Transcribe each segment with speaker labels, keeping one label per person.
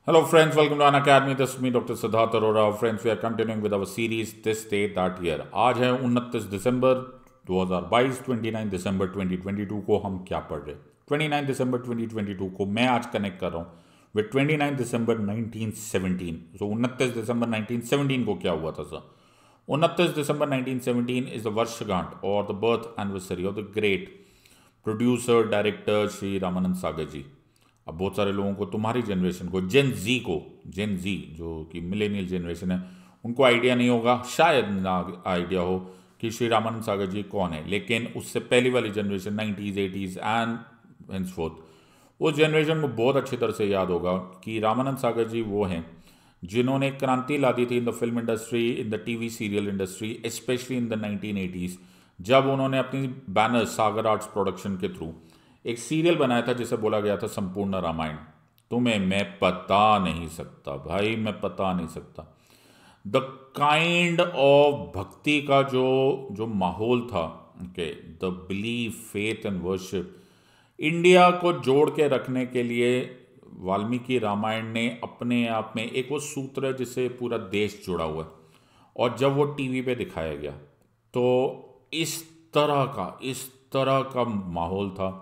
Speaker 1: Hello, friends. Welcome to An Academy. This is me, Dr. Siddharth Arora. Friends, we are continuing with our series This Day That Year. आज है 29 दिसंबर 2022, 29 दिसंबर 2022 को हम क्या पढ़ रहे हैं? 29 दिसंबर 2022 को मैं आज कनेक्ट कर रहा हूँ विद 29 दिसंबर 1917. सो 29 दिसंबर 1917 को क्या हुआ था सर? 29 दिसंबर 1917 इज द वर्षगांठ और the birth anniversary of the great producer director Shri Ramanand Sagar ji. अब बहुत सारे लोगों को, तुम्हारी जनरेशन को, जेन जी जो कि मिलेनियल जनरेशन है, उनको आइडिया नहीं होगा, शायद ना आइडिया हो कि श्री रामानंद सागर जी कौन है. लेकिन उससे पहली वाली जनरेशन 90s 80s एंड हेंसफोर्थ, उस जनरेशन को बहुत अच्छी तरह से याद होगा कि रामानंद सागर जी वो हैं जिन्होंने क्रांति ला दी थी in the film industry, in the TV serial industry, specially in the 1980s, जब उन्होंने अपनी बैनर सागर आर्ट्स प्रोडक्शन के थ्रू एक सीरियल बनाया था जिसे बोला गया था संपूर्ण रामायण. तुम्हें मैं बता नहीं सकता भाई, मैं बता नहीं सकता द काइंड ऑफ भक्ति का जो जो माहौल था. Okay, the belief, faith and worship, India को जोड़ के रखने के लिए वाल्मीकि रामायण ने अपने आप में एक वो सूत्र है जिससे पूरा देश जुड़ा हुआ है. और जब वो टीवी पे दिखाया गया तो इस तरह का माहौल था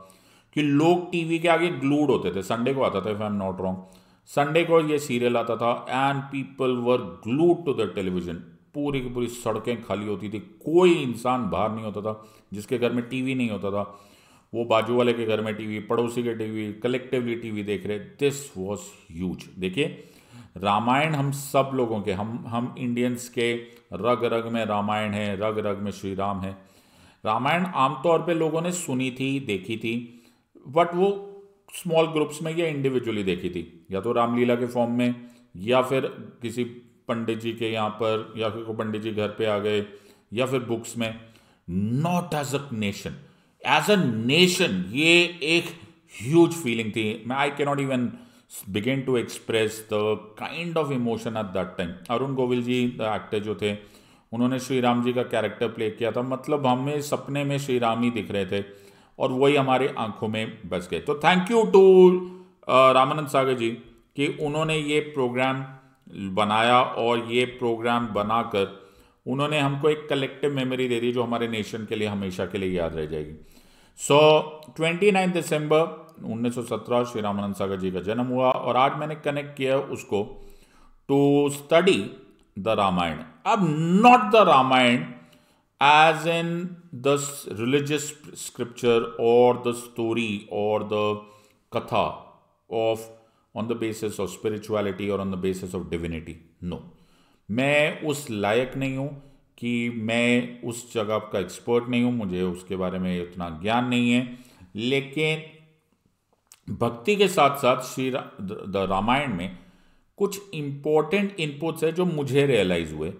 Speaker 1: कि लोग टीवी के आगे ग्लूड होते थे. संडे को आता था, if I am not wrong, Sunday को ये सीरियल आता था and people were glued to the television. पूरी की पूरी सड़कें खाली होती थी, कोई इंसान बाहर नहीं होता था जिसके घर में टीवी नहीं होता था. वो बाजू वाले के घर में टीवी, पड़ोसी के टीवी, कलेक्टिवली टीवी देख रहे. This was huge. देखिए, रामायण हम सब लोगों के, हम इंडियंस के रग रग में रामायण है, रग रग में श्री राम है. रामायण आमतौर पे लोगों ने सुनी थी, देखी थी, बट वो स्मॉल ग्रुप्स में या इंडिविजुअली देखी थी, या तो रामलीला के फॉर्म में, या फिर किसी पंडित जी के यहाँ पर, या फिर कोई पंडित जी घर पे आ गए, या फिर बुक्स में. Not as a nation. As a nation ये एक ह्यूज फीलिंग थी. मैं I can not even begin to express the kind of emotion at that time. Arun Govil ji the actor जो थे, उन्होंने श्री राम जी का कैरेक्टर प्ले किया था. मतलब हमें सपने में श्री राम ही दिख रहे थे और वही हमारे आंखों में बस गए. तो thank you to Ramanand Sagar जी कि उन्होंने ये प्रोग्राम बनाया और ये प्रोग्राम बनाकर उन्होंने हमको एक कलेक्टिव मेमोरी दे दी जो हमारे नेशन के लिए हमेशा के लिए याद रह जाएगी. सो 29 दिसंबर 1917 श्री रामानंद सागर जी का जन्म हुआ और आज मैंने कनेक्ट किया उसको टू स्टडी द रामायण. अब not the Ramayan as in the religious scripture or the story or the katha of on the basis of spirituality or on the basis of divinity. No, मैं उस लायक नहीं हूँ कि मैं उस जगह का एक्सपर्ट नहीं हूँ, मुझे उसके बारे में उतना ज्ञान नहीं है. लेकिन भक्ति के साथ साथ श्री द रामायण में कुछ इंपॉर्टेंट इनपुट्स है जो मुझे रियलाइज हुए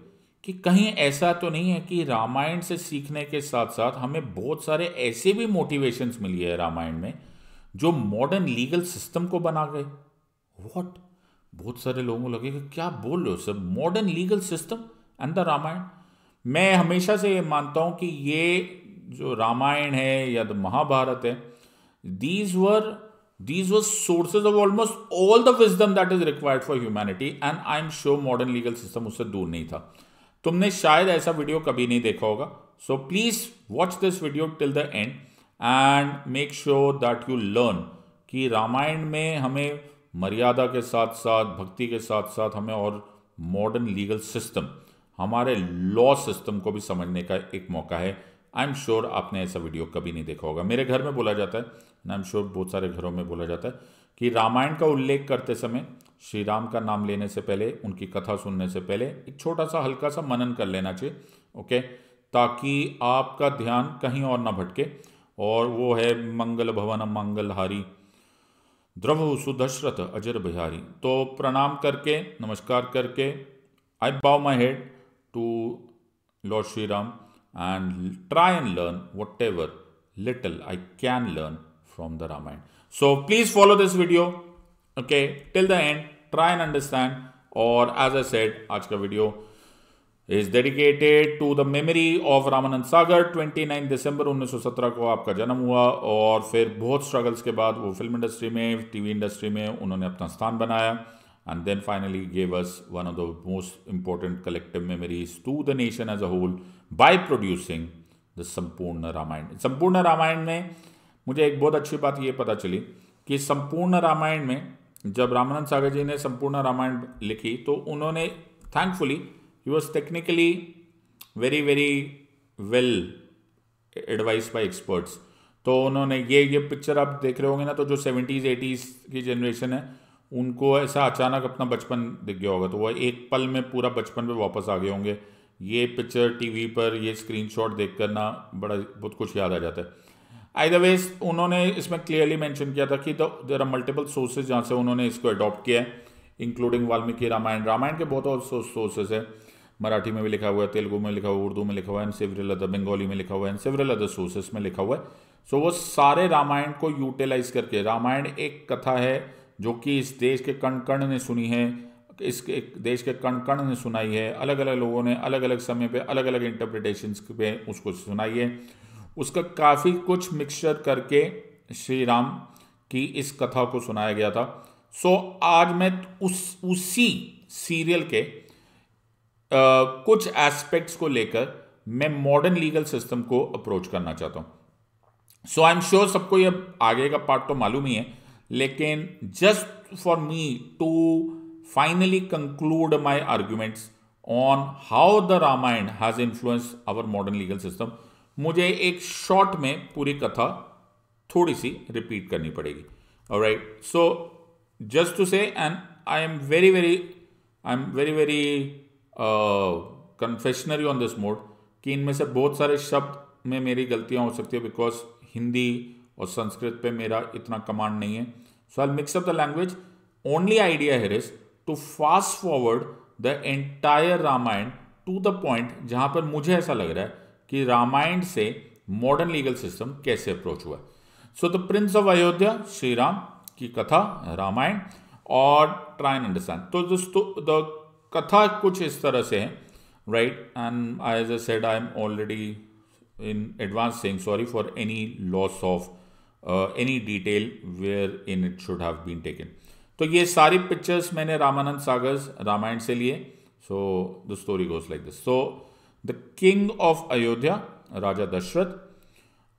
Speaker 1: कि कहीं ऐसा तो नहीं है कि रामायण से सीखने के साथ साथ हमें बहुत सारे ऐसे भी मोटिवेशंस मिली है रामायण में जो मॉडर्न लीगल सिस्टम को बना गए. व्हाट? बहुत सारे लोगों को लगेगा क्या बोल रहे हो sir, modern legal system and the Ramayana. मैं हमेशा से ये मानता हूं कि ये जो रामायण है या द महाभारत है, these were sources of almost all the wisdom that is required for humanity, and I'm sure modern legal system उससे दूर नहीं था. तुमने शायद ऐसा वीडियो कभी नहीं देखा होगा. So please watch this video till the and and make sure that you learn कि रामायण में हमें मर्यादा के साथ साथ, भक्ति के साथ साथ हमें और मॉडर्न लीगल सिस्टम, हमारे लॉ सिस्टम को भी समझने का एक मौका है. आई एम श्योर आपने ऐसा वीडियो कभी नहीं देखा होगा. मेरे घर में बोला जाता है, आई एम श्योर बहुत सारे घरों में बोला जाता है कि रामायण का उल्लेख करते समय श्री राम का नाम लेने से पहले, उनकी कथा सुनने से पहले एक छोटा सा हल्का सा मनन कर लेना चाहिए. ओके, ताकि आपका ध्यान कहीं और ना भटके. और वो है मंगल भवन मंगलहारी द्रव सुदशरथ अजर बिहारी. तो प्रणाम करके, नमस्कार करके, I bow my head to lord Shri Ram and try and learn whatever little I can learn from the Ramayan. So please follow this video, okay, till the end. Try and understand. और as I said, आज का video is dedicated to the memory of Ramanand Sagar. 29 दिसंबर 1917 को आपका जन्म हुआ और फिर बहुत स्ट्रगल्स के बाद वो फिल्म इंडस्ट्री में, टीवी इंडस्ट्री में उन्होंने अपना स्थान बनाया. and then finally gave us one of the most important collective memories to the nation as a whole by producing the संपूर्ण रामायण. संपूर्ण रामायण में मुझे एक बहुत अच्छी बात ये पता चली कि संपूर्ण रामायण में जब रामानंद सागर जी ने संपूर्ण रामायण लिखी तो उन्होंने thankfully he was technically very very well advise bye experts. तो उन्होंने ये पिक्चर आप देख रहे होंगे ना, तो जो 70s 80s की जनरेशन है उनको ऐसा अचानक अपना बचपन दिख गया होगा, तो वो एक पल में पूरा बचपन पे वापस आ गए होंगे. ये पिक्चर टीवी पर ये स्क्रीनशॉट देख कर ना बड़ा बहुत कुछ याद आ जाता है. आइदर वेज उन्होंने इसमें क्लियरली मेंशन किया था कि देयर आर मल्टीपल सोर्सेज जहाँ से उन्होंने इसको अडॉप्ट किया है, इंक्लूडिंग वाल्मीकि रामायण. रामायण के बहुत और सोर्सेज है, मराठी में भी लिखा हुआ है, तेलुगु में लिखा हुआ है, उर्दू में लिखा हुआ है, एंड सेवरल अदर, बंगाली में लिखा हुआ है, एंड सेवरल अदर सोर्सेज में लिखा हुआ है. सो वो सारे रामायण को यूटिलाइज करके, रामायण एक कथा है जो कि इस देश के कण कण ने सुनी है, इस देश के कण कण ने सुनाई है, अलग अलग लोगों ने अलग अलग समय पे अलग अलग इंटरप्रिटेशंस पे उसको सुनाई है. उसका काफ़ी कुछ मिक्सचर करके श्री राम की इस कथा को सुनाया गया था. सो आज मैं उसी सीरियल के कुछ एस्पेक्ट्स को लेकर मैं मॉडर्न लीगल सिस्टम को अप्रोच करना चाहता हूं. सो आई एम श्योर सबको ये आगे का पार्ट तो मालूम ही है, लेकिन just for me to finally conclude my arguments on how the Ramayana has influence our modern legal system, मुझे एक शॉर्ट में पूरी कथा थोड़ी सी रिपीट करनी पड़ेगी. ऑलराइट, सो जस्ट टू से, and I am very very confectionery on this mode कि इनमें से बहुत सारे शब्द में मेरी गलतियां हो सकती है, बिकॉज हिंदी और संस्कृत पे मेरा इतना कमांड नहीं है. So I mix up the language. Only idea here is to fast forward the entire Ramayan to the point जहां पर मुझे ऐसा लग रहा है कि रामायण से मॉडर्न लीगल सिस्टम कैसे अप्रोच हुआ. So the prince of Ayodhya, Shri Ram की कथा रामायण, और ट्राई एंड अंडरस्टैंड. तो दोस्तों द कथा कुछ इस तरह से है, right, and as I said I am already in advance saying sorry for any loss of any detail where in it should have been taken. तो ये सारी पिक्चर्स मैंने रामानंद सागर रामायण से लिए. So the story goes like this. So the king of Ayodhya, राजा दशरथ,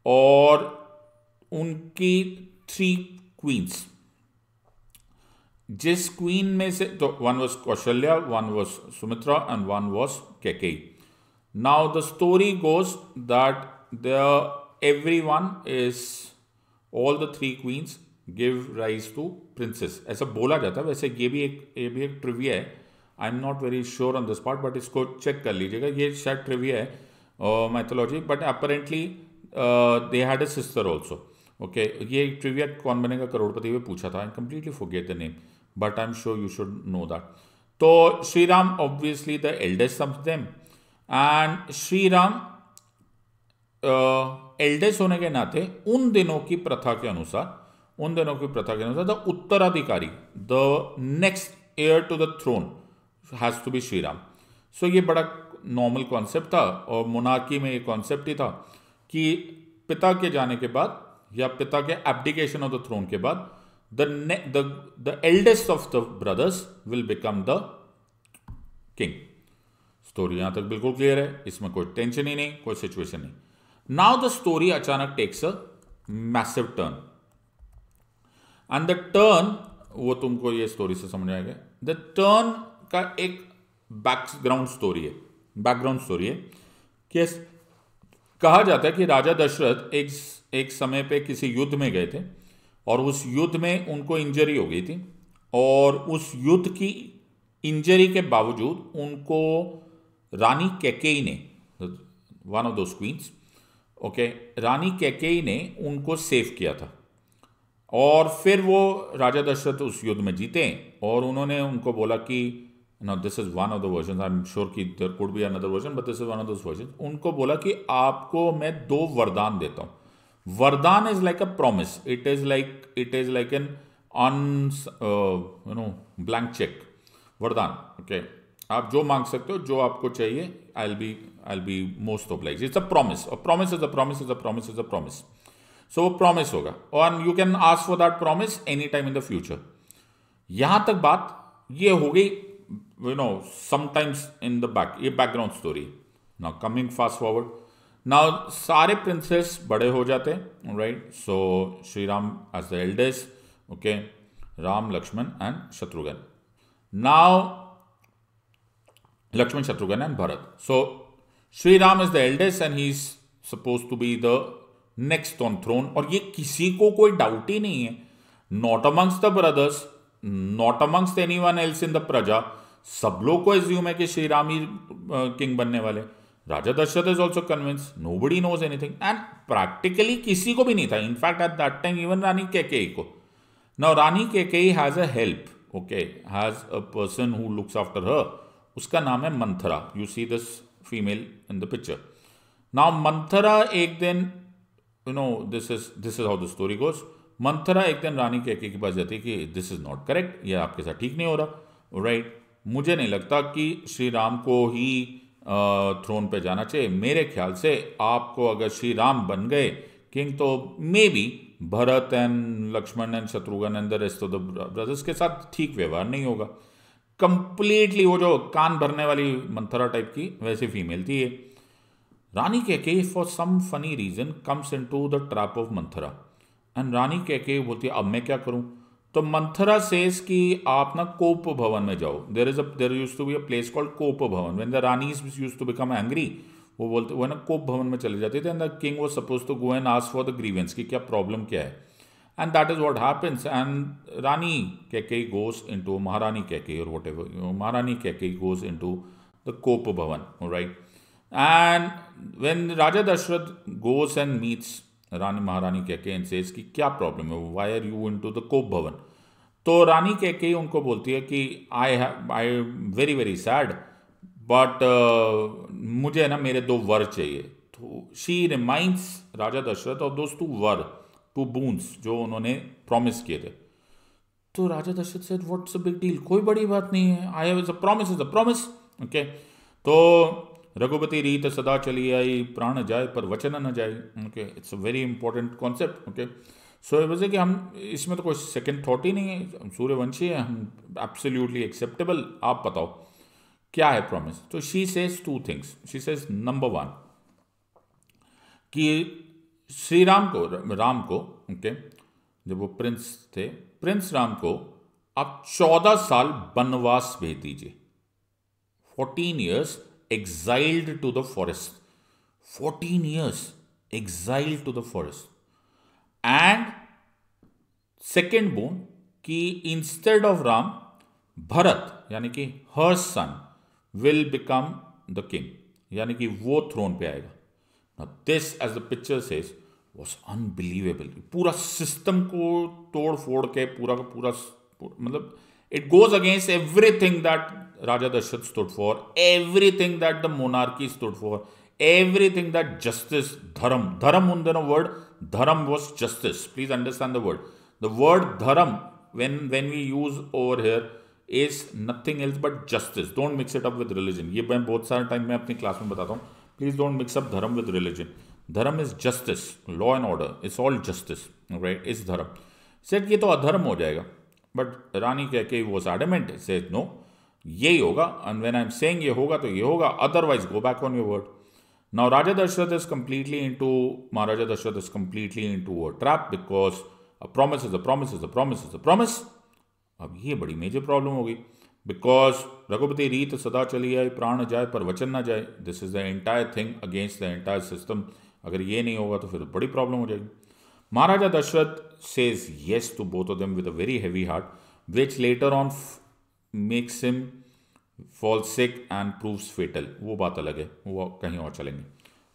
Speaker 1: और उनकी 3 queens. जिस क्वीन में से, तो one was Kaushalya, one was Sumitra, and one was Kaikeyi. Now the story goes that everyone is, all the 3 queens give rise to princess, ऐसा बोला जाता है. वैसे ये भी एक ट्रिविया है. I am not very sure on this part, but इसको चेक कर लीजिएगा. ये शायद ट्रिविया है mythology, but apparently they had a sister also. Okay, ये ट्रिविया कौन बनेगा करोड़पति में पूछा था. I completely forget the name, but I am sure you should know that. तो Shri Ram obviously the eldest of them, and Shri Ram eldest होने के नाते उन दिनों की प्रथा के अनुसार द उत्तराधिकारी, the next heir to the throne has to be Shri Ram. So ये बड़ा नॉर्मल कॉन्सेप्ट था, और मोनार्की में ये कॉन्सेप्ट ही था कि पिता के जाने के बाद या पिता के एब्डिकेशन ऑफ द थ्रोन के बाद the eldest of the brothers will become the king. Story यहां तक बिल्कुल क्लियर है, इसमें कोई टेंशन ही नहीं, कोई सिचुएशन नहीं. नाउ द स्टोरी अचानक takes a massive turn, and the turn, वो तुमको ये स्टोरी से समझ आएगा. द टर्न का एक बैकग्राउंड स्टोरी है कि कहा जाता है कि राजा दशरथ एक समय पे किसी युद्ध में गए थे, और उस युद्ध में उनको इंजरी हो गई थी, और उस युद्ध की इंजरी के बावजूद उनको रानी कैकेयी ने, one of those queens, okay, रानी कैकेयी ने उनको सेव किया था. और फिर वो राजा दशरथ उस युद्ध में जीते, और उन्होंने उनको बोला कि now this is one of the versions, I'm sure कि there could be another version, but this is one of those versions. उनको बोला कि आपको मैं 2 वरदान देता हूँ. वरदान is like a promise. It is like an blank check. वरदान, okay. आप जो मांग सकते हो, जो आपको चाहिए, I'll be most obliged. It's a promise. A promise is a promise is a promise is a promise. So वो promise होगा, and you can ask for that promise any time in the future. यहाँ तक बात ये हो गई sometimes in the back, ये background story. Now coming fast forward, now सारे प्रिंसेस बड़े हो जाते हैं, right. So Shri Ram as the eldest, okay, Ram, Lakshman and Shatrughan. Now Lakshman, Shatrughan and Bharat. So Shri Ram is the eldest and he is suppose to be the next on throne, और ये किसी को कोई डाउट ही नहीं है, not amongst the brothers, not amongst anyone else in the प्रजा। सब लोग को एज्यूम है कि श्री राम ही किंग बनने वाले। राजा Dasharath is also convince, nobody knows anything, and practically किसी को भी नहीं था, in fact at that time even रानी कैकेयी को। नाउ रानी Kaikeyi has a help, okay, has a person who looks after her, उसका नाम है Manthara. You see this female in the picture. Now Manthara एक दिन, this is how the story goes. Manthara एक दिन रानी कैकेयी के पास जाती है कि दिस इज नॉट करेक्ट, ये आपके साथ ठीक नहीं हो रहा, राइट। मुझे नहीं लगता कि श्री राम को ही थ्रोन पे जाना चाहिए। मेरे ख्याल से आपको अगर श्री राम बन गए किंग तो maybe Bharat and Lakshman and Shatrughan and the rest of the brothers के साथ ठीक व्यवहार नहीं होगा। कंप्लीटली वो जो कान भरने वाली मंथरा टाइप की वैसी फीमेल थी ये। रानी Kaikeyi for some funny reason comes into the trap of Manthara, and रानी कैकेयी बोलती है अब मैं क्या करूं। तो मंथरा सेज कि आप ना कोप भवन में जाओ। There used to be a place called Kop Bhavan. When the ranis used to become angry, वो बोलते वो ना कोप भवन में चले जाते थे, and the king was suppose to go and ask for the grievance कि क्या प्रॉब्लम क्या है, and that is what happens. And Rani Kaikeyi goes into, Maharani Kaikeyi और whatever, Maharani Kaikeyi goes into the कोप भवन, right. And when Raja Dasharath goes and meets Rani Maharani Kaikeyi and says कि क्या problem है, why are you into the कोप भवन। तो रानी कैकेयी उनको बोलती है कि I very very sad, but मुझे ना मेरे 2 वर चाहिए। तो she reminds Raja Dasharath of those 2 वर, 2 बूंस जो उन्होंने प्रॉमिस किए थे। तो Raja Dasharath said what's a big deal, कोई बड़ी बात नहीं है, I have a promise is a promise, okay. तो रघुपति रीत सदा चली आई, प्राण जाए पर वचन न जाए, okay, it's a very important concept, okay. So ये वजह कि हम इसमें तो कोई सेकंड थॉट ही नहीं है, हम सूर्यवंशी है, हम एब्सोल्युटली एक्सेप्टेबल। आप बताओ क्या है प्रॉमिस। तो she says 2 things. She says number 1 कि श्री राम को, ओके, जब वो प्रिंस थे, प्रिंस राम को आप 14 साल वनवास भेज दीजिए, 14 years exiled to the forest, 14 years exiled to the forest. And second boon कि instead of Ram, भरत यानी कि her son will become the king, यानी कि वो थ्रोन पे आएगा। Now this, as the picture says, was unbelievable. पूरा system को तोड़ फोड़ के पूरा का पूरा, मतलब it goes against everything that Raja Dashrath stood for, everything that the monarchy stood for, everything that justice, dharam on the word, dharam was justice. Please understand the word. The word dharam, when we use over here, is nothing else but justice. Don't mix it up with religion. ये मैं बहुत सारे time में अपनी class में बताता हूँ. Please don't mix up dharam with religion. Dharam is justice, law and order. It's all justice, right? It's dharam. Said ये तो अधर्म हो जाएगा. But Rani Kaikeyi was adamant. Said no. यही होगा, and when I'm saying ये होगा तो ये होगा, otherwise go back on your word. Now Raja Dashrath is completely into, Maharaja Dashrath is completely into a trap because a promise is a promise is a promise is a promise. अब ये बड़ी major problem होगी, because Raghupati रीत सदा चली आए, प्राण जाए पर वचन ना जाए। This is the entire thing against the entire system. अगर ये नहीं होगा तो फिर बड़ी प्रॉब्लम हो जाएगी। Maharaja Dasharath says yes to both of them with a very heavy heart, which later on makes him fall sick and proves fatal. वो बात अलग है, वो कहीं और चलेंगे,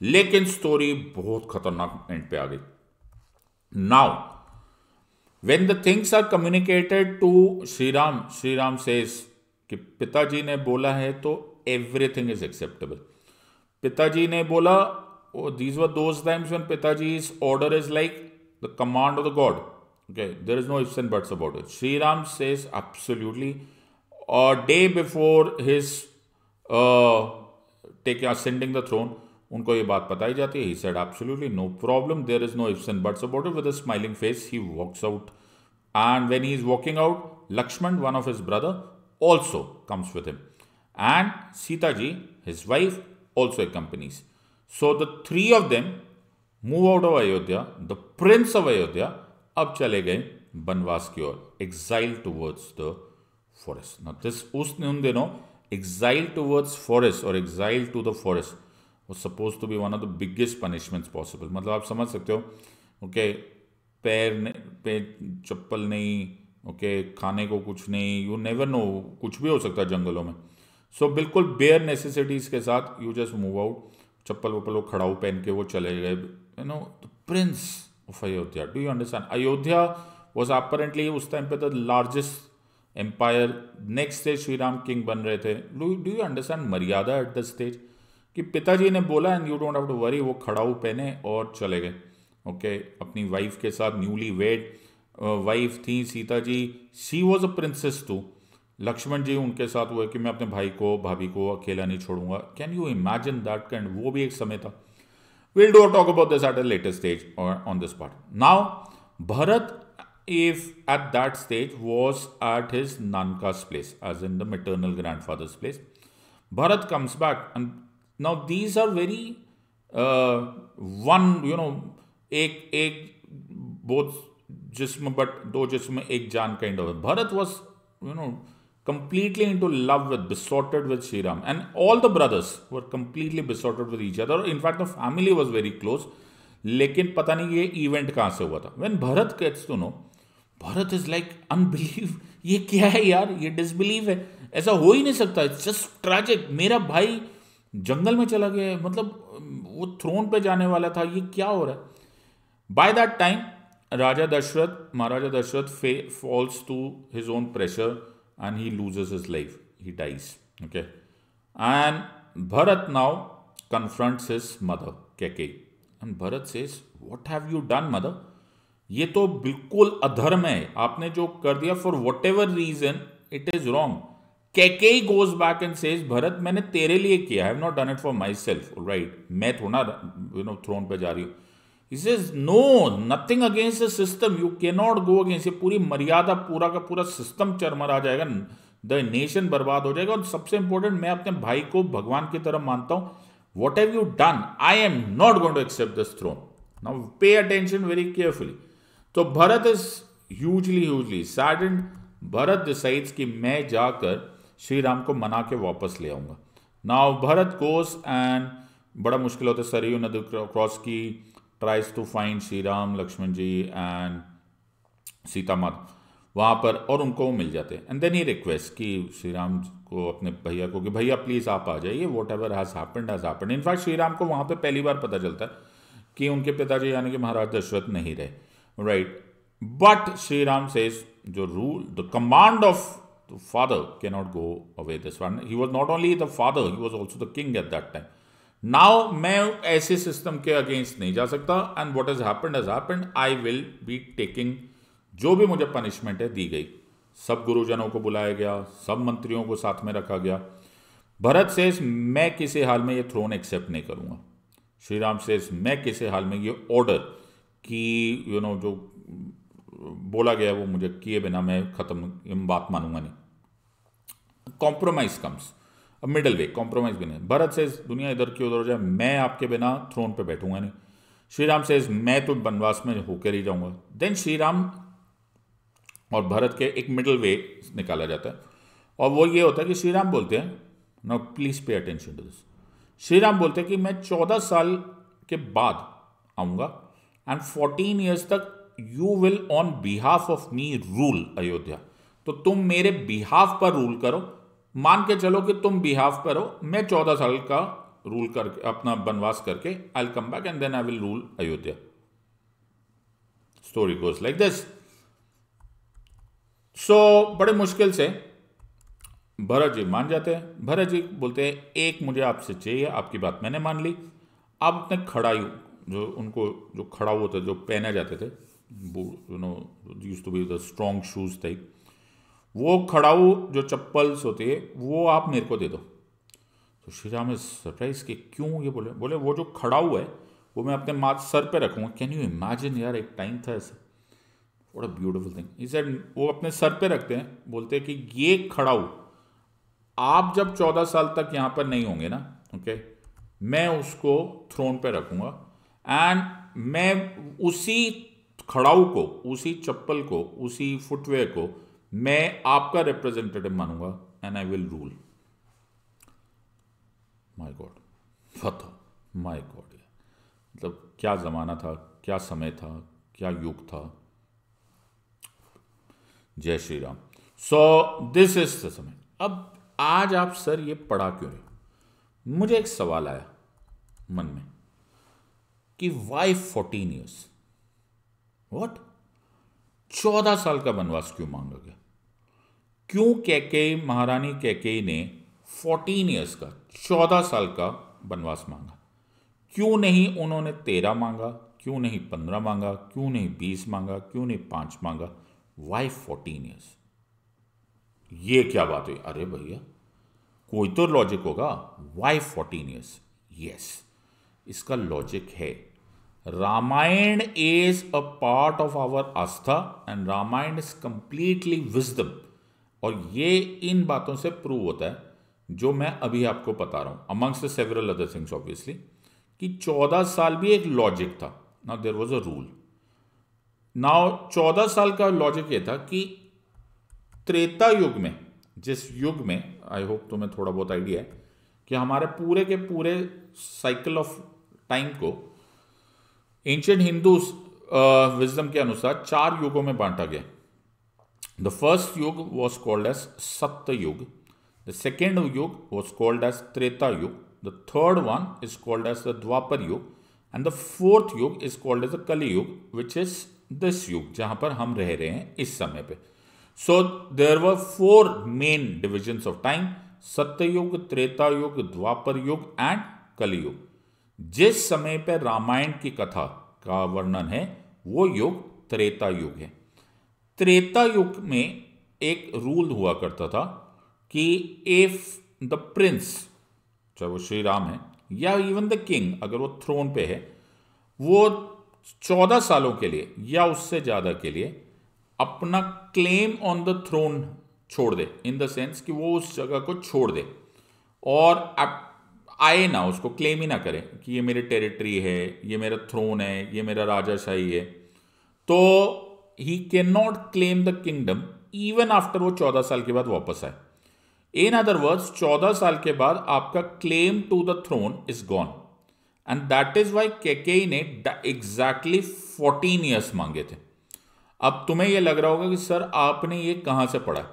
Speaker 1: लेकिन स्टोरी बहुत खतरनाक एंड पे आ गई। Now when the things are communicated to Sri Ram says कि पिताजी ने बोला है तो everything is acceptable. पिताजी ने बोला, these were those times when Pitaji's order is like the command of the God. Okay, there is no ifs and buts about it. Sri Ram says absolutely. A day before his ascending the throne, उनको ये बात बताई जाती है. He said absolutely no problem, there is no ifs and buts about it. With a smiling face he walks out, and when he is walking out, Lakshman, one of his brother, also comes with him. And Sita ji, his wife, also accompanies. So the three of them move out of Ayodhya. The prince of Ayodhya अब चले गए बनवास की ओर, exile towards the forest. Now this उन दिनों exile towards forest और exile to the forest was supposed to be one of the biggest punishments possible. मतलब आप समझ सकते हो, ओके, पे चप्पल नहीं, ओके, खाने को कुछ नहीं, यू नेवर नो, कुछ भी हो सकता है जंगलों में. सो बिल्कुल बेयर नेसेसिटीज़ के साथ यू जस्ट मूव आउट, चप्पल वप्पल वो खड़ाऊ पहन के वो चले गए. You know the prince of Ayodhya, do you understand? Ayodhya was apparently उस टाइम पे the largest empire. Next stage Shri Ram king बन रहे थे. डू यू अंडरस्टैंड मर्यादा एट द स्टेज कि पिताजी ने बोला and you don't have to worry, वो खड़ाऊ पहने और चले गए. ओके, अपनी वाइफ के साथ, न्यूली वेड वाइफ थी Sita ji, she was a princess too. Lakshman ji उनके साथ हुए कि मैं अपने भाई को भाभी को अकेला नहीं छोड़ूंगा. Can you imagine that kind? वो भी एक समय था. Will do talk about this at a latest stage on this part. Now Bharat, if at that stage was at his Nanka's place, as in the maternal grandfather's place, Bharat comes back, and now these are very one, you know, एक both जिस्म but दो जिस्म एक जान kind of. Bharat was, you know, completely into love with, besotted with Shri Ram, and all the brothers were completely besotted with each other. In fact, the family was very close. लेकिन पता नहीं ये event कहाँ से हुआ था. When Bharat gets to know, Bharat is like unbelief. ये क्या है यार, ये डिसबिलीव है, ऐसा हो ही नहीं सकता. It's just tragic. मेरा भाई जंगल में चला गया है, मतलब वो थ्रोन पे जाने वाला था, ये क्या हो रहा है? By that time Raja Dasharath, Maharaja Dasharath falls to his own pressure and he loses his life, he dies. Okay, and Bharat now confronts his mother Kaikeyi, and Bharat says, what have you done mother? ये तो बिल्कुल अधर्म है, आपने जो कर दिया, for whatever reason it is wrong. Kaikeyi goes back and says, Bharat मैंने तेरे लिए किया, I have not done it for myself, right? मैं थोड़ा थ्रोन पे जा रही हूँ. He says no, nothing against the system, you can not go against. ये पूरी मर्यादा, पूरा का पूरा सिस्टम चरमरा जाएगा, द नेशन बर्बाद हो जाएगा. और सबसे इंपॉर्टेंट, मैं अपने भाई को भगवान की तरह मानता हूँ. What have you done? I am not going to accept this throne. Now pay attention very carefully. तो Bharat is hugely saddened. Bharat decides कि मैं जाकर श्री राम को मना के वापस ले आऊंगा. नाउ भरत गोस एंड बड़ा मुश्किल होता है, सरयू नदी क्रॉस की, tries to find Shri Ram, Lakshman ji and Sita माता वहाँ पर, और उनको वो मिल जाते हैं. एंड देन ही रिक्वेस्ट कि श्री राम को, अपने भैया को, कि भैया प्लीज़ आप आ जाइए, what ever has happened. In fact Shri Ram को वहाँ पर पहली बार पता चलता है कि उनके पिताजी यानी कि महाराज दशरथ नहीं रहे, right? But Sri Ram says, the rule, the command of the father cannot go away this one. He was not only the father, he was also the king at that time. Now मैं ऐसे system के against नहीं जा सकता, and what has happened, I will be taking, जो भी मुझे punishment है दी गई. सब गुरुजनों को बुलाया गया, सब मंत्रियों को साथ में रखा गया. भरत सेज, मैं किसी हाल में ये थ्रोन एक्सेप्ट नहीं करूंगा. श्री राम सेज, मैं किसी हाल में ये ऑर्डर कि जो बोला गया वो मुझे किए बिना मैं खत्म बात मानूंगा नहीं. कॉम्प्रोमाइज कम्स, मिडल वे, कॉम्प्रोमाइज भी नहीं. भरत से दुनिया इधर की उधर हो जाए, मैं आपके बिना थ्रोन पे बैठूंगा नहीं. श्री राम से मैं तो बनवास में होकर ही जाऊंगा. देन श्री राम और भरत के एक मिडल वे निकाला जाता है, और वो ये होता है कि श्री राम बोलते हैं, now please pay attention to this. Shri Ram बोलते हैं कि मैं 14 साल के बाद आऊंगा, एंड 14 ईयर्स तक you will on behalf of me rule Ayodhya. तो तुम मेरे बिहाफ पर रूल करो, मान के चलो कि तुम बिहाफ पर हो, मैं 14 साल का रूल करके, अपना वनवास करके, I will come back and then I will rule Ayodhya. Story goes like this. So बड़े मुश्किल से भरत जी मान जाते हैं. भरत जी बोलते हैं, एक मुझे आपसे चाहिए, आपकी बात मैंने मान ली. आप अपने खड़ायू, जो उनको जो खड़ाऊ होते, जो पहने जाते थे, used to be the strong shoes type, वो खड़ाऊ जो चप्पल्स होती है वो आप मेरे को दे दो. तो श्री राम इज सरप्राइज कि क्यों? ये बोले वो जो खड़ाऊ है वो मैं अपने माथ सर पे रखूंगा. कैन यू इमेजिन यार, एक टाइम था ऐसा. What a beautiful thing. He said, वो अपने सर पे रखते हैं, बोलते हैं कि ये खड़ाऊ आप जब 14 साल तक यहां पर नहीं होंगे ना, ओके, मैं उसको थ्रोन पे रखूंगा एंड मैं उसी खड़ाऊ को, उसी चप्पल को, उसी फुटवेयर को मैं आपका रिप्रेजेंटेटिव मानूंगा and I will rule. My God, बताओ, माय गॉड, मतलब क्या जमाना था, क्या समय था, क्या युग था। जय Shri Ram. So this is the समय। अब आज आप सर ये पढ़ा क्यों रहे हो? मुझे एक सवाल आया मन में कि वाई 14 ईयर्स, व्हाट, 14 साल का वनवास क्यों मांगा गया? क्यों कैकेयी, महारानी कैकेयी ने 14 ईयर्स का, 14 साल का वनवास मांगा? क्यों नहीं उन्होंने 13 मांगा? क्यों नहीं 15 मांगा? क्यों नहीं 20 मांगा? क्यों नहीं 5 मांगा? Why 14 years? ये क्या बात हुई? अरे भैया कोई तो लॉजिक होगा। Why 14 years? यस, इसका लॉजिक है, Ramayana is a part of our आस्था and Ramayana is completely wisdom. और ये इन बातों से प्रूव होता है जो मैं अभी आपको बता रहा हूं, amongst the several other things obviously, कि 14 साल भी एक लॉजिक था। Now there was a rule. Now 14 साल का लॉजिक ये था कि त्रेता युग में, जिस युग में, आई होप तुम्हें थोड़ा बहुत आइडिया है कि हमारे पूरे के पूरे साइकिल ऑफ टाइम को एंशिएंट हिंदू विजडम के अनुसार 4 युगों में बांटा गया। The first yuga was called as Satya Yuga, the second yuga was called as Treta Yuga, the third one is called as the Dwapar Yuga and the fourth yuga is called as the Kali Yuga, which is this युग जहां पर हम रह रहे हैं इस समय पे। So there were 4 main divisions of time: सत्ययुग, Treta युग, द्वापर युग एंड कलियुग। जिस समय पर रामायण की कथा का वर्णन है वो युग त्रेता युग है। त्रेता युग में एक रूल हुआ करता था कि इफ द प्रिंस, चाहे वो श्री राम है या इवन द किंग, अगर वो थ्रोन पे है, वो 14 सालों के लिए या उससे ज्यादा के लिए अपना क्लेम ऑन द थ्रोन छोड़ दे, इन द सेंस कि वो उस जगह को छोड़ दे और आए ना, उसको क्लेम ही ना करे कि ये मेरी टेरिटरी है, ये मेरा थ्रोन है, ये मेरा राजाशाही है, तो ही can not claim the kingdom even after वो 14 साल के बाद वापस आए। इन अदर वर्ड्स 14 साल के बाद आपका claim to the throne is gone and that is why Kaikeyi ने एग्जैक्टली 14 ईयर्स मांगे थे। अब तुम्हें यह लग रहा होगा कि सर आपने ये कहां से पढ़ा?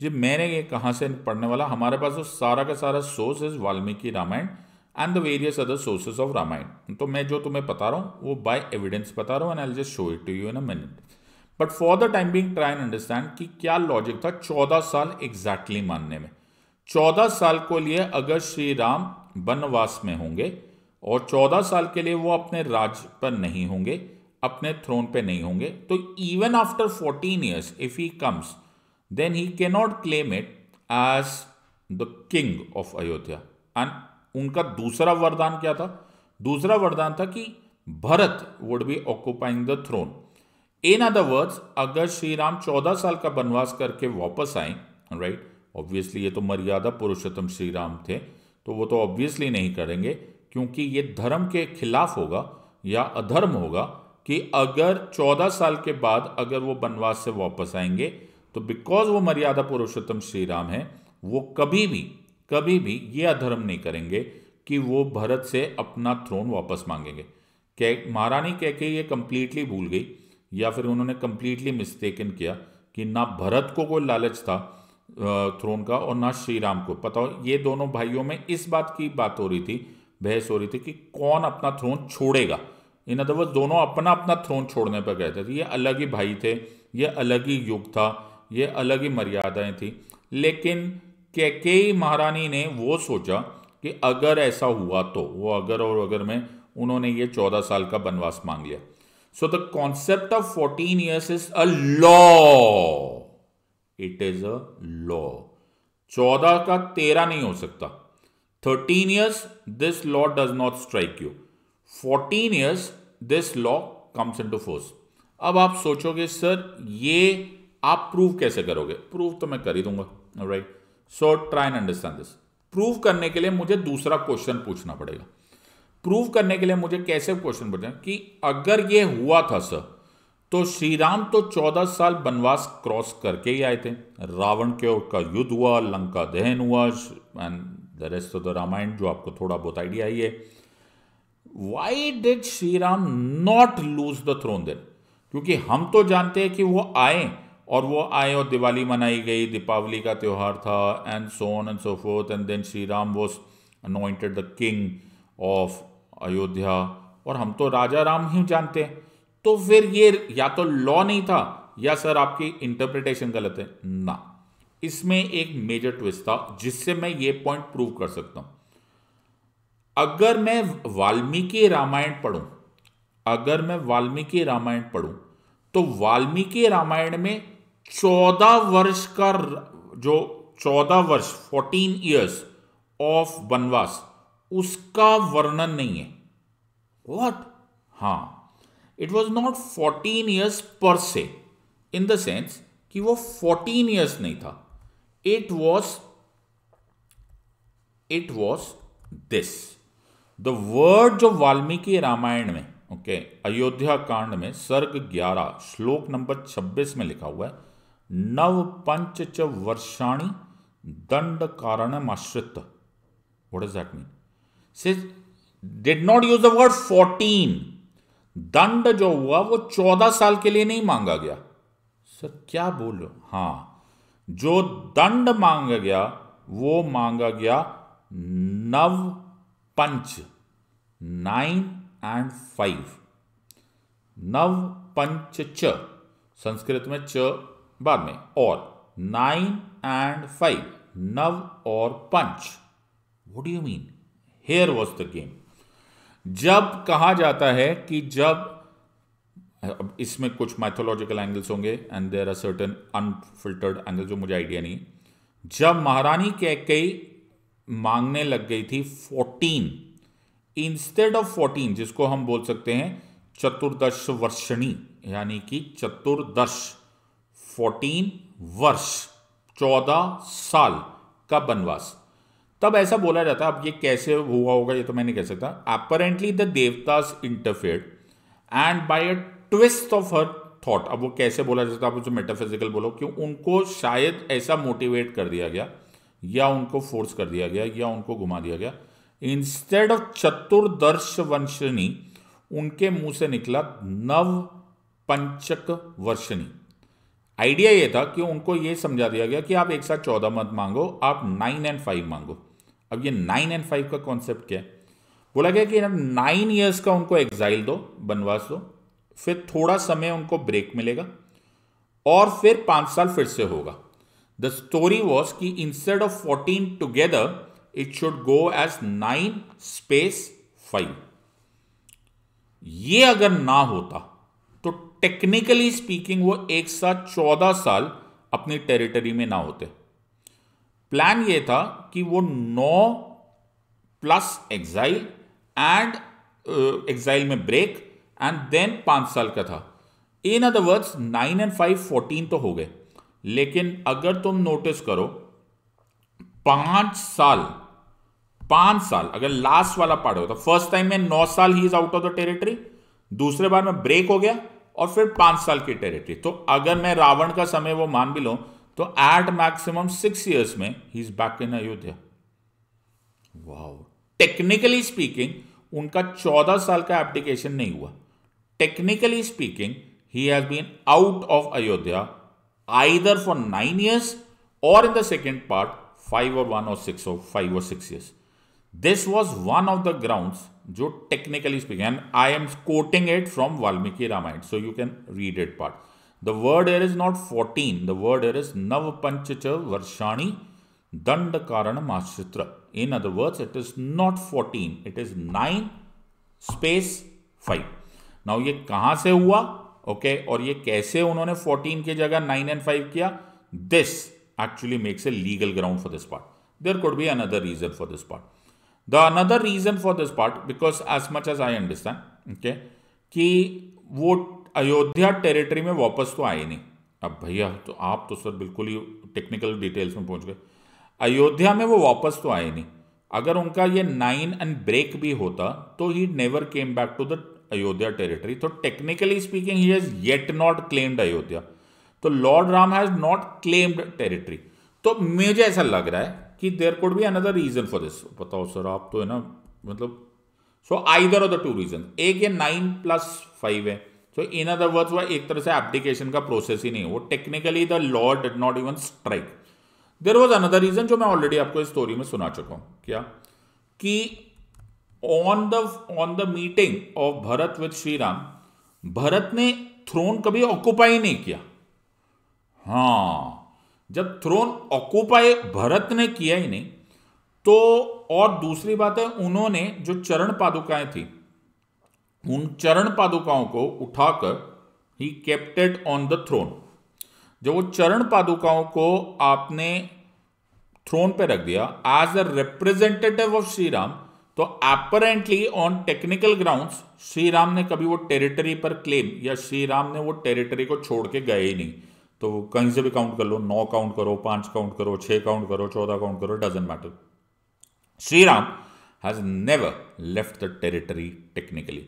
Speaker 1: जी मैंने ये कहां से पढ़ने वाला, हमारे पास तो सारा का सारा source is Valmiki Ramayana and the various other sources of Ramayana. तो मैं जो तुम्हें बता रहा हूं वो बाय एविडेंस बता रहा हूं and I will just show it to you in a minute. But for the time being try and understand कि क्या लॉजिक था 14 साल एग्जैक्टली मानने में। 14 साल को लिए अगर श्री राम वनवास में होंगे और 14 साल के लिए वो अपने राज पर नहीं होंगे, अपने थ्रोन पे नहीं होंगे, तो even after 14 years if he comes then he can not claim it as the king of Ayodhya. And उनका दूसरा वरदान क्या था? दूसरा वरदान था कि Bharat would be occupying the throne. In other words, अगर श्री राम 14 साल का वनवास करके वापस आए, राइट, ऑब्वियसली ये तो मर्यादा पुरुषोत्तम श्री राम थे, तो वो तो ऑब्वियसली नहीं करेंगे क्योंकि ये धर्म के खिलाफ होगा या अधर्म होगा कि अगर 14 साल के बाद अगर वो वनवास से वापस आएंगे तो बिकॉज वो मर्यादा पुरुषोत्तम श्री राम है, वो कभी भी ये अधर्म नहीं करेंगे कि वो भरत से अपना थ्रोन वापस मांगेंगे। महारानी कैकेयी ये कंप्लीटली भूल गई या फिर उन्होंने कंप्लीटली मिस्टेकन किया कि ना भरत को कोई लालच था थ्रोन का और ना श्री राम को। पता हो ये दोनों भाइयों में इस बात की बात हो रही थी, बहस हो रही थी कि कौन अपना थ्रोन छोड़ेगा। इन अदर वर्ड्स दोनों अपना अपना थ्रोन छोड़ने पर गए थे। ये अलग ही भाई थे, ये अलग ही युग था, ये अलग ही मर्यादाएं थी। लेकिन कैकेयी महारानी ने वो सोचा कि अगर ऐसा हुआ तो वो अगर और अगर में उन्होंने ये 14 साल का वनवास मांग लिया। So the concept of 14 years is a law, it is a law. 14 का 13 नहीं हो सकता। 13 years this law does not strike you. 14 years this law comes into force. अब आप सोचोगे सर ये आप प्रूव कैसे करोगे? प्रूव तो मैं कर ही दूंगा, right. So try and understand this. Prove करने के लिए मुझे दूसरा क्वेश्चन पूछना पड़ेगा। प्रूव करने के लिए मुझे कैसे क्वेश्चन पूछना कि अगर ये हुआ था सर, तो श्री राम तो 14 साल वनवास क्रॉस करके ही आए थे, रावण के का युद्ध हुआ, लंका दहन हुआ, and the rest of the Ramayana जो आपको थोड़ा बहुत आइडिया ही है। Why did Shri Ram not lose the throne then? क्योंकि हम तो जानते हैं कि वो आए और दिवाली मनाई गई, दीपावली का त्यौहार था, and so on and so forth, and then Shri Ram was anointed the king of Ayodhya, और हम तो राजा राम ही जानते हैं। तो फिर ये या तो लॉ नहीं था या सर आपकी इंटरप्रिटेशन गलत है ना। इसमें एक मेजर ट्विस्ट था जिससे मैं ये पॉइंट प्रूव कर सकता हूं। अगर मैं वाल्मीकि रामायण पढ़ूं तो वाल्मीकि रामायण में 14 वर्ष का जो 14 ईयर्स ऑफ वनवास, उसका वर्णन नहीं है। व्हाट? हाँ, इट वॉज नॉट 14 ईयर्स पर से, इन द सेंस कि वो 14 ईयर्स नहीं था। It was this the word जो वाल्मीकि रामायण में, ओके, अयोध्या कांड में सर्ग 11 श्लोक नंबर 26 में लिखा हुआ है, नव पंच च वर्षाणी दंड कारणमाश्रित। What does that mean? Say did not use the word 14। दंड जो हुआ वो 14 साल के लिए नहीं मांगा गया। सर क्या बोल रहे हो? हाँ, जो दंड मांगा गया वो मांगा गया नव पंच, 9 and 5। नव पंच च, संस्कृत में च बाद में, और 9 and 5, नव और पंच। What do you mean? Here was the game. जब कहा जाता है कि जब, अब इसमें कुछ माइथोलॉजिकल एंगल्स होंगे and there are certain unfiltered angle जो मुझे आइडिया नहीं। जब महारानी कैकेयी मांगने लग गई थी 14 इंस्टेड ऑफ 14, जिसको हम बोल सकते हैं चतुर्दश वर्षणी, यानी कि चतुर्दश, 14 वर्ष, 14 साल का वनवास, तब ऐसा बोला जाता है। अब ये कैसे हुआ होगा ये तो मैं नहीं कह सकता। अपरेंटली द देवतास interfered and by a twist of her thought. अब वो कैसे बोला जाता है, आप उसे मेटाफिजिकल बोलो, क्यों उनको शायद ऐसा मोटिवेट कर दिया गया, या उनको फोर्स कर दिया गया, या उनको घुमा दिया गया। इंस्टेड ऑफ चतुर्दश वंशनी, उनके मुंह से निकला नव पंचक वर्षनी। आइडिया ये था कि उनको ये समझा दिया गया कि आप एक साथ 14 मत मांगो, आप 9 and 5 मांगो। अब ये 9 and 5 का कॉन्सेप्ट क्या है? बोला गया कि 9 ईयर्स का उनको एग्जाइल दो, वनवास दो, फिर थोड़ा समय उनको ब्रेक मिलेगा, और फिर 5 साल फिर से होगा। द स्टोरी वॉज कि instead of 14 together it should go as 9 space 5। ये अगर ना होता तो टेक्निकली स्पीकिंग वो एक साथ 14 साल अपनी टेरिटरी में ना होते। प्लान ये था कि वो 9 प्लस एग्जाइल एंड एग्जाइल में ब्रेक एंड देन 5 साल का था। इन अदर वर्ड्स 9 and 5 14 तो हो गए, लेकिन अगर तुम नोटिस करो 5 साल अगर लास्ट वाला पार्ट होता, फर्स्ट टाइम में 9 साल he is out of the territory, दूसरे बार में ब्रेक हो गया और फिर 5 साल की टेरिटरी। तो अगर मैं रावण का समय वो मान भी लूं तो एट मैक्सिमम 6 ईयर्स में he is back in Ayodhya. Wow, technically speaking उनका 14 साल का एप्लीकेशन नहीं हुआ। Technically speaking he has been out of Ayodhya either for 9 years और in the second part 5 or 1 or 6 or 5 or 6 years. This was one of the grounds जो technically speaking, and I am quoting it from Valmiki Ramayana, so you can read it part. The word here is not 14, the word here is नव पंच च वर्षाणी दंड कारण माश्रित्र। In other words, it is not 14, it is 9 space 5. Now ये कहां से हुआ, okay, और ये कैसे उन्होंने 14 की जगह 9 and 5 किया? This actually makes a legal ground for this part. There could be another reason for this part. The another reason for this part, because as much as I understand, okay, कि वो Ayodhya territory में वापस तो आए नहीं। अब भैया तो आप तो सर बिल्कुल ही टेक्निकल डिटेल्स में पहुंच गए। अयोध्या में वो वापस तो आए नहीं। अगर उनका ये 9 एंड ब्रेक भी होता तो he never came back to the Ayodhya territory. तो technically speaking he has yet not claimed Ayodhya. तो lord Ram has not claimed territory. तो मुझे ऐसा लग रहा है कि there could be another reason for this. बताओ सर, आप तो है ना, मतलब so either of the two reason. एक ये 9+5 है, सो इन अदर वर्ड्स वो एक तरह से एप्लीकेशन का प्रोसेस ही नहीं है, वो technically the law did not even strike. There was another reason जो मैं ऑलरेडी आपको इस स्टोरी में सुना चुका हूं। क्या कि on the meeting of Bharat with Shri Ram, Bharat ने थ्रोन कभी ऑक्युपाई नहीं किया। हाँ, जब थ्रोन ऑक्युपाई भरत ने किया ही नहीं तो, और दूसरी बात है उन्होंने जो चरण पादुकाएं थी उन चरण पादुकाओं को उठाकर ही kept it on the throne. जब वो चरण पादुकाओं को आपने थ्रोन पे रख दिया as a representative of Shri Ram, तो apparently on technical grounds Shri Ram ने कभी वो टेरिटरी पर क्लेम, या श्री राम ने वो टेरिटरी को छोड़ के गए ही नहीं। तो कहीं से भी काउंट कर लो, 9 काउंट करो, 5 काउंट करो, 6 काउंट करो, 14 काउंट करो, doesn't matter. Shri Ram has never left the territory technically.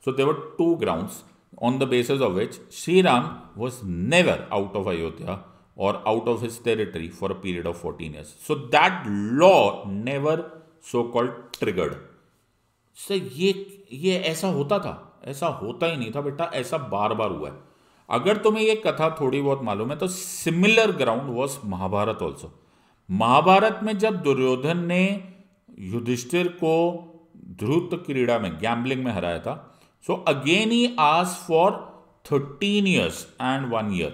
Speaker 1: So there were 2 grounds on the basis of which Sri Ram was never out of Ayodhya or out of his territory for a period of 14 years. So that law never so called triggered. So ये ऐसा होता था? ऐसा होता ही नहीं था बेटा, ऐसा बार बार हुआ है। अगर तुम्हें ये कथा थोड़ी बहुत मालूम है तो similar ground was Mahabharata also. Mahabharata में जब दुर्योधन ने युधिष्ठिर को ध्रुत क्रीड़ा में, गैम्बलिंग में हराया था, so again he asked for 13 years and 1 year.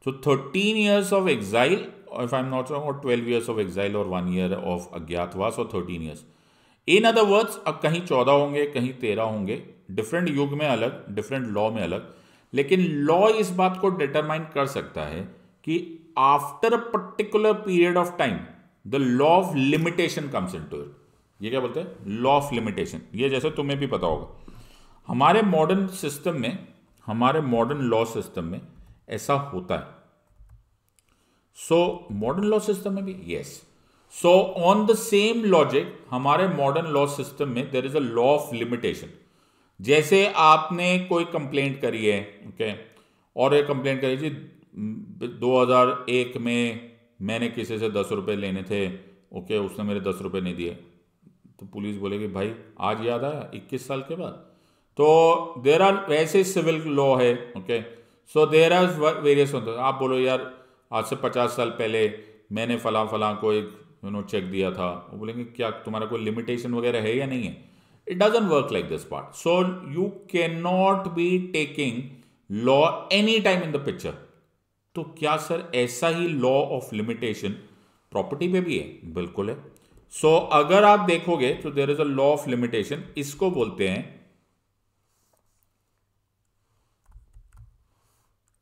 Speaker 1: So 13 years of exile, if I'm not wrong, or 12 years of exile or 1 year of अज्ञातवास, और 13 years. In other words, अब कहीं 14 होंगे, कहीं 13 होंगे, डिफरेंट युग में अलग, डिफरेंट लॉ में अलग। लेकिन लॉ इस बात को डिटरमाइन कर सकता है कि after a particular period of time the law of limitation comes into it. ये क्या बोलते हैं? Law of limitation. ये जैसे तुम्हें भी पता होगा, हमारे मॉडर्न सिस्टम में, हमारे मॉडर्न लॉ सिस्टम में ऐसा होता है। सो मॉडर्न लॉ सिस्टम में भी yes. So on the same logic हमारे मॉडर्न लॉ सिस्टम में there is a law of limitation. जैसे आपने कोई कंप्लेंट करी है, ओके, और ये कंप्लेंट करी जी 2001 में मैंने किसी से 10 रुपये लेने थे, ओके, उसने मेरे 10 रुपये नहीं दिए, तो पुलिस बोलेगी भाई आज याद आया 21 साल के बाद। तो देर आर, वैसे सिविल लॉ है, okay, so there are various होते हैं। आप बोलो यार आज से 50 साल पहले मैंने फलां को एक चेक दिया था, वो बोलेंगे क्या तुम्हारा कोई लिमिटेशन वगैरह है या नहीं है? It doesn't work like this part. So you can not be taking law any time in the picture. तो क्या सर ऐसा ही लॉ ऑफ लिमिटेशन प्रॉपर्टी पे भी है? बिल्कुल है। सो अगर आप देखोगे तो there is a law of limitation, इसको बोलते हैं,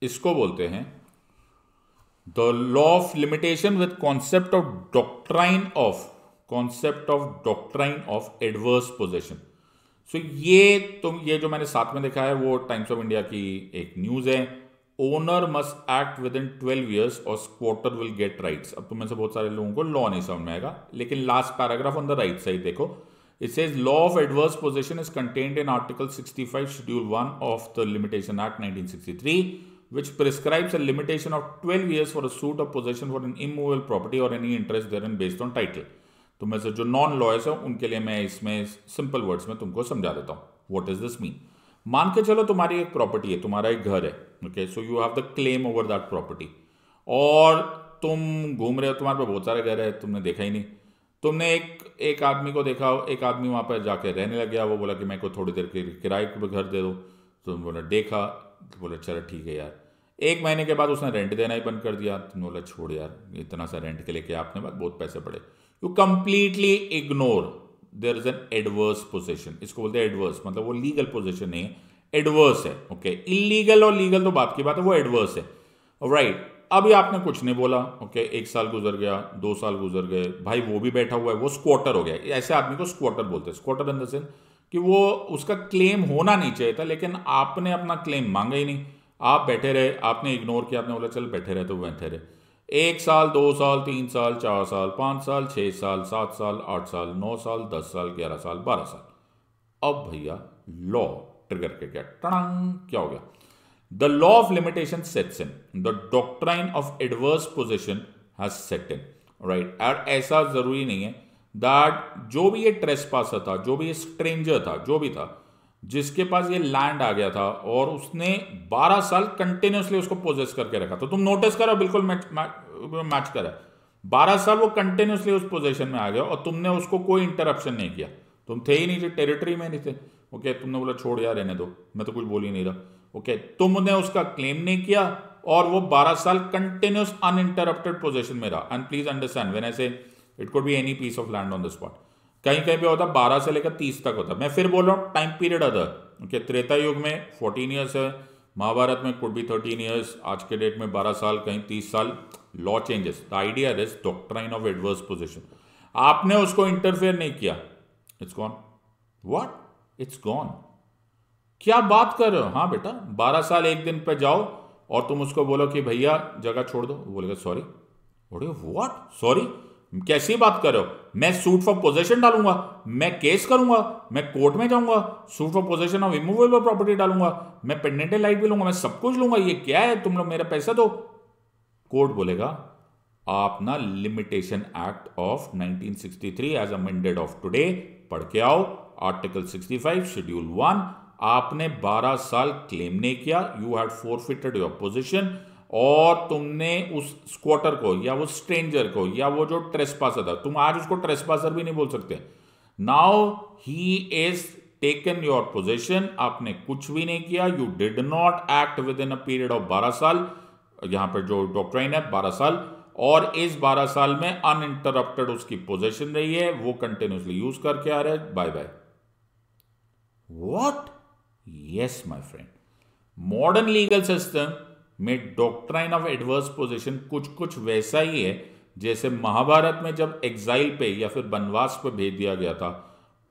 Speaker 1: इसको बोलते हैं the law of limitation with concept of doctrine of adverse possession. So ये जो मैंने साथ में देखा है वो टाइम्स ऑफ इंडिया की एक न्यूज है। Owner must act with in 12 years और स्क्वाटर विल गेट राइट्स। अब तुम में से बहुत सारे लोगों को लॉ नहीं समझ में आएगा, लेकिन last paragraph on the right side देखो, it says law of adverse possession is contained in article 65 schedule 1 of the limitation act 1963, which prescribes a limitation of 12 years for a suit of possession for an immovable property or any interest therein based on title. तो मैं से जो non lawyers हैं उनके लिए मैं इसमें simple words में तुमको समझा देता हूँ व्हाट इज दिस मीन। मान के चलो तुम्हारी एक प्रॉपर्टी है, तुम्हारा एक घर है, okay, so you have the claim over that property, और तुम घूम रहे हो, तुम्हारे पे बहुत सारे घर है, तुमने देखा ही नहीं। तुमने एक आदमी को देखा, एक आदमी वहाँ पर जाके रहने लग गया, वो बोला कि मेरे को थोड़ी देर के किराए पे घर दे दो। तुम बोला देखा, तो बोला चलो ठीक है यार। 1 महीने के बाद उसने रेंट देना ही बंद कर दिया। तुमने बोला छोड़ यार, इतना सा रेंट के लेके आपने बाद बहुत पैसे पड़े। You completely ignore, there is an adverse possession. इसको बोलते हैं एडवर्स, मतलब वो लीगल पोजेशन नहीं है, एडवर्स है, ओके। इलीगल और लीगल तो बात की बात है, वो एडवर्स है, राइट। अभी आपने कुछ नहीं बोला, ओके, 1 साल गुजर गया, 2 साल गुजर गए, भाई वो भी बैठा हुआ है, वो स्क्वाटर हो गया। ऐसे आदमी को स्क्वाटर बोलते हैं। स्क्वाटर इन द सेंस कि वो उसका क्लेम होना नहीं चाहिए था, लेकिन आपने अपना क्लेम मांगा ही नहीं, आप बैठे रहे, आपने इग्नोर किया, आपने बोला चल बैठे रहे तो बैठे रहे। 1 साल, 2 साल, 3 साल, 4 साल, 5 साल, 6 साल, 7 साल, 8 साल, 9 साल, 10 साल, 11 साल, 12 साल। अब भैया लॉ ट्रिगर के क्या टंग क्या हो गया? The law of limitation sets in, the doctrine of adverse position has set in, right. और ऐसा जरूरी नहीं है दैट जो भी ये ट्रेसपासर था, जो भी ये स्ट्रेंजर था, जो भी था जिसके पास ये लैंड आ गया था और उसने 12 साल कंटिन्यूसली उसको पोजेस करके रखा, तो तुम नोटिस करो, बिल्कुल मैच करा, 12 साल वो कंटिन्यूसली उस पोजीशन में आ गया और तुमने उसको कोई इंटरप्शन नहीं किया। तुम थे ही नहीं, जो टेरिटरी में नहीं थे, ओके, तुमने बोला छोड़ यार रहने दो, मैं तो कुछ बोल ही नहीं रहा, ओके, तुमने उसका क्लेम नहीं किया और वो 12 साल कंटिन्यूस अनइंटरप्टेड पोजीशन में रहा। And please understand when I say it could be any piece of land on the spot, कहीं कहीं पे होता 12 से लेकर 30 तक होता। मैं फिर बोल रहा हूँ time period other, okay, Treta युग में 14 ईयर्स है, महाभारत में कुड बी 13 ईयर्स, आज के डेट में 12 साल, कहीं 30 साल। Law changes, the idea is doctrine of adverse position, आपने उसको इंटरफेयर नहीं किया, it's gone. What? It's gone. क्या बात कर रहे हो? हाँ बेटा, 12 साल एक दिन पे जाओ और तुम उसको बोलो कि भैया जगह छोड़ दो, वो बोलेगा सॉरी। What sorry? कैसी बात कर रहे हो? मैं सूट फॉर पोजेशन डालूंगा, मैं केस करूंगा, मैं कोर्ट में जाऊंगा, suit for possession of immovable property डालूंगा, मैं पेंडेंटल लाइट भी लूंगा, मैं सब कुछ लूंगा, ये क्या है? तुम लोग मेरा पैसा दो। कोर्ट बोलेगा आप ना limitation act of 1963 as amended of today पढ़ के आओ, आर्टिकल 65 शेड्यूल 1, आपने 12 साल क्लेम नहीं किया, you had forfeited your position, और तुमने उस स्क्वाटर को या वो स्ट्रेंजर को या वो जो ट्रेसपासर था, तुम आज उसको ट्रेसपासर भी नहीं बोल सकते, now he is taken your position, आपने कुछ भी नहीं किया, you did not act with in a period of 12 साल, यहां पर जो डॉक्ट्राइन है 12 साल, और इस 12 साल में अनइंटरप्टेड उसकी पोजीशन रही है, वो कंटिन्यूसली यूज करके आ रहा है, bye bye. What? Yes my friend, modern legal system में डॉक्ट्राइन ऑफ एडवर्स पोजीशन कुछ कुछ वैसा ही है जैसे महाभारत में जब एग्जाइल पे या फिर वनवास पे भेज दिया गया था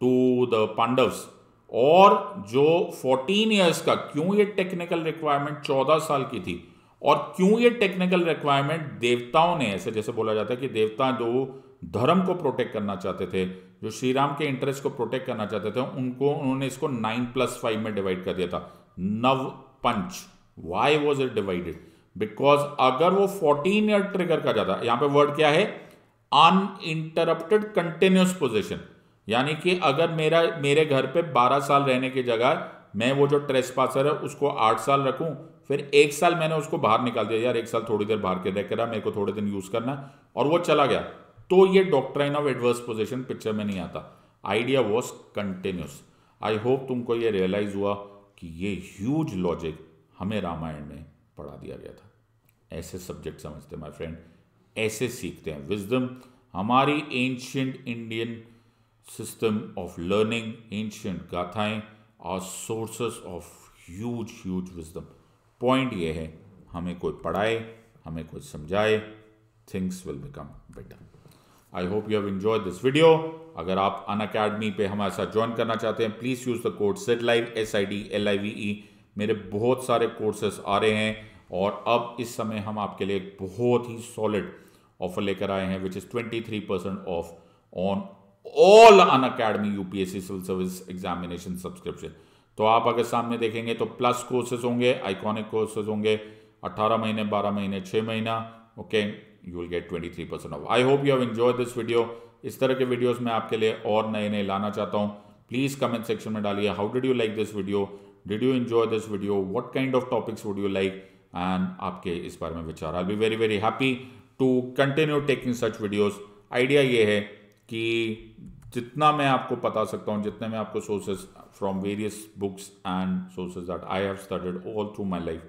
Speaker 1: टू द पांडव्स, और जो 14 ईयर्स का, क्यों ये टेक्निकल रिक्वायरमेंट 14 साल की थी, और क्यों ये टेक्निकल रिक्वायरमेंट देवताओं ने, ऐसे जैसे बोला जाता है कि देवता जो धर्म को प्रोटेक्ट करना चाहते थे, जो श्री राम के इंटरेस्ट को प्रोटेक्ट करना चाहते थे, उन्होंने इसको 9+5 में डिवाइड कर दिया था, नव पंच। Why was it divided? Because अगर वो 14 ईयर ट्रिगर कर जाता, यहां पे वर्ड क्या है? अनइंटरप्टेड कंटिन्यूस पोजीशन, यानी कि अगर मेरे घर पे 12 साल रहने की जगह मैं वो जो ट्रेसपासर है उसको 8 साल रखूं, फिर 1 साल मैंने उसको बाहर निकाल दिया, यार 1 साल थोड़ी देर बाहर के रह करा, मेरे को थोड़े दिन यूज करना, और वो चला गया, तो ये doctrine of adverse position picture में नहीं आता। Idea was continuous. I hope तुमको ये रियलाइज हुआ कि ये ह्यूज लॉजिक हमें रामायण में पढ़ा दिया गया था। ऐसे सब्जेक्ट समझते माय फ्रेंड, ऐसे सीखते हैं विजडम। हमारी ancient Indian system of learning, ancient गाथाएं are sources of huge wisdom. Point ये है, हमें कोई पढ़ाए, हमें कोई समझाए, things will become better. I hope you have enjoyed this video. अगर आप अनअकैडमी पे हमारे साथ ज्वाइन करना चाहते हैं, please use the code SIDLIVE SIDLIVE। मेरे बहुत सारे कोर्सेस आ रहे हैं, और अब इस समय हम आपके लिए एक बहुत ही सॉलिड ऑफर लेकर आए हैं, which is 23% off on all Unacademy UPSC civil service examination subscription. तो आप अगर सामने देखेंगे तो प्लस कोर्सेज होंगे, आइकॉनिक कोर्सेज होंगे, 18 महीने, 12 महीने, 6 महीना, okay, you will get 23% off. I hope you have enjoyed this video. इस तरह के वीडियोस मैं आपके लिए और नए लाना चाहता हूँ। प्लीज कमेंट सेक्शन में डालिए, how did you like this video, did you enjoy this video, what kind of topics would you like, and आपके इस बारे में विचार। I be very happy to continue taking such videos. Idea ये है कि जितना मैं आपको बता सकता हूँ, जितने मैं आपको sources from various books and sources that I have studied all through my life,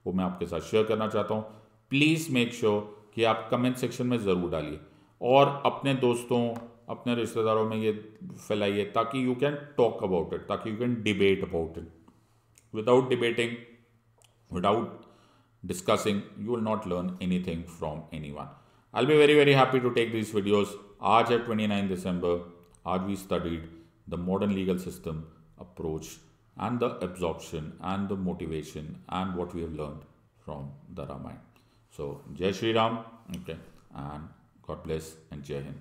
Speaker 1: वो मैं आपके साथ शेयर करना चाहता हूँ। प्लीज़ मेक श्योर कि आप कमेंट सेक्शन में ज़रूर डालिए, और अपने दोस्तों, अपने रिश्तेदारों में ये फैलाइए, ताकि you can talk about it, ताकि you can debate about it. Without debating, without discussing, you will not learn anything from anyone. I'll be very happy to take these videos. आज है 29 December. आज we studied the modern legal system approach and the absorption and the motivation and what we have learned from the Ramayana. So, Jai Shri Ram. Okay, and God bless and जय हिंद।